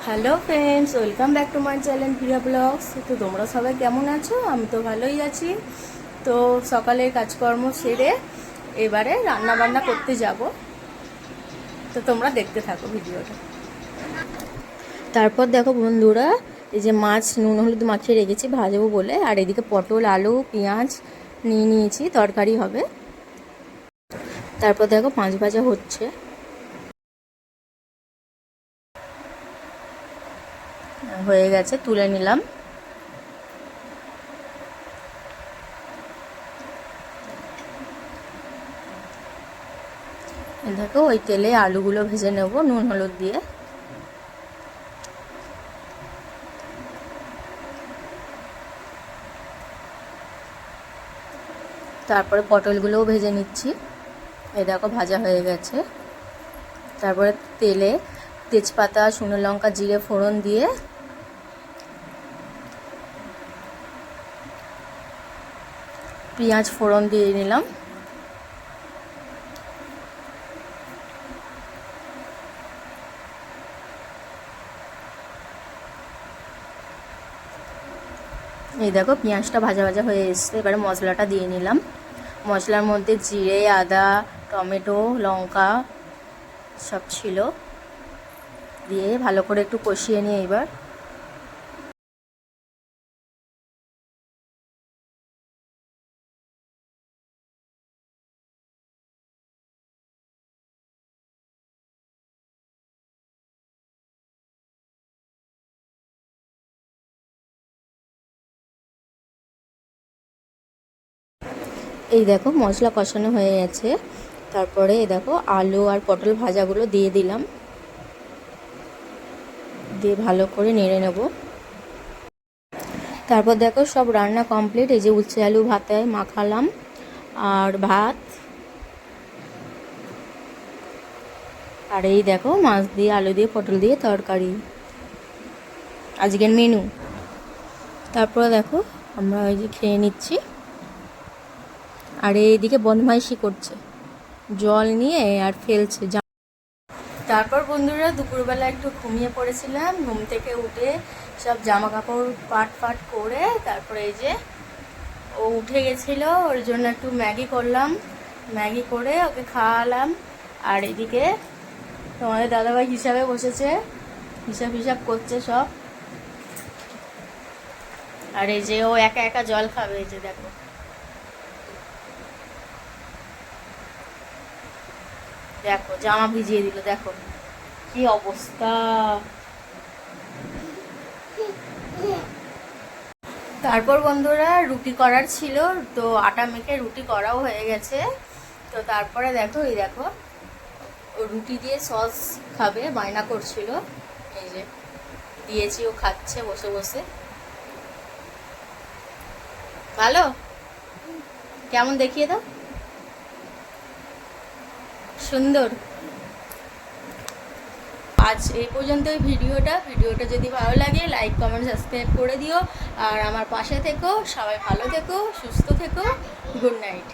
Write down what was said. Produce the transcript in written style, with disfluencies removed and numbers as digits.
Hello friends, welcome back to my channel Priya Blogs. তো তোমরা সবাই কেমন আছো? আমি তো ভালোই আছি। তো সকালের কাজকর্ম সেরে এবারে রান্না বান্না করতে যাব। তো তোমরা দেখতে থাকো ভিডিওটা। তারপর দেখো বন্ধুরা, এই যে মাছ নুন হলুদ মাখিয়ে রেখেছি ভাজবো বলে, আর এদিকে পটল আলু পেঁয়াজ নিয়ে নিয়েছি, তরকারি হবে। তারপর দেখো মাছ ভাজা হচ্ছে, হয়ে গেছে, তুলে নিলাম। দেখো ওই তেলে আলুগুলো ভেজে নেব নুন হলুদ দিয়ে। তারপরে পটলগুলোও ভেজে নিচ্ছি। এই দেখো ভাজা হয়ে গেছে। তারপরে তেলে তেজপাতা শুকনো লঙ্কা জিরে ফোড়ন দিয়ে পেঁয়াজ ফোড়ন দিয়ে নিলাম। এই দেখো পেঁয়াজটা ভাজা ভাজা হয়ে এসছে। এবারে মশলাটা দিয়ে নিলাম। মশলার মধ্যে জিরে আদা টমেটো লঙ্কা সব ছিল, দিয়ে ভালো করে একটু কষিয়ে নিয়ে এবার এই দেখো মশলা কষানো হয়ে গেছে। তারপরে এই দেখো আলু আর পটল ভাজাগুলো দিয়ে দিলাম, দিয়ে ভালো করে নেড়ে নেব। তারপর দেখো সব রান্না কমপ্লিট। এই যে উচ্ছে আলু ভাতে মাখালাম আর ভাত, আর এই দেখো মাছ দিয়ে আলু দিয়ে পটল দিয়ে তরকারি আজকের মেনু। তারপরে দেখো আমরা ওই যে খেয়ে নিচ্ছি, আর এইদিকে বদমাইশি করছে, জল নিয়ে আর ফেলছে। তারপর বন্ধুরা দুপুরবেলা একটু ঘুমিয়ে পড়েছিলাম। ঘুম থেকে উঠে সব জামা কাপড় পাট করে তারপরে এই যে ও উঠে গেছিলো, ওর জন্য একটু ম্যাগি করলাম। ম্যাগি করে ওকে খাওয়ালাম। আর এদিকে তোমাদের দাদাভাই হিসাবে বসেছে, হিসাব করছে সব। আর এই যে ও একা একা জল খাবে, এই যে দেখো, দেখো জামা ভিজিয়ে দিল, দেখো কি অবস্থা। তারপর বন্ধুরা রুটি করার ছিল, তো আটা মেখে রুটি করাও হয়ে গেছে। তো তারপরে দেখো এই দেখো ও রুটি দিয়ে সস খাবে বায়না করছিল, এই যে দিয়েছি, ও খাচ্ছে বসে বসে। ভালো, কেমন দেখিয়ে দাও, সুন্দর। আজ এই পর্যন্তই ভিডিওটা যদি ভালো লাগে লাইক কমেন্ট সাবস্ক্রাইব করে দিও, আর আমার পাশে থেকো। সবাই ভালো থেকো, সুস্থ থেকো। Good night.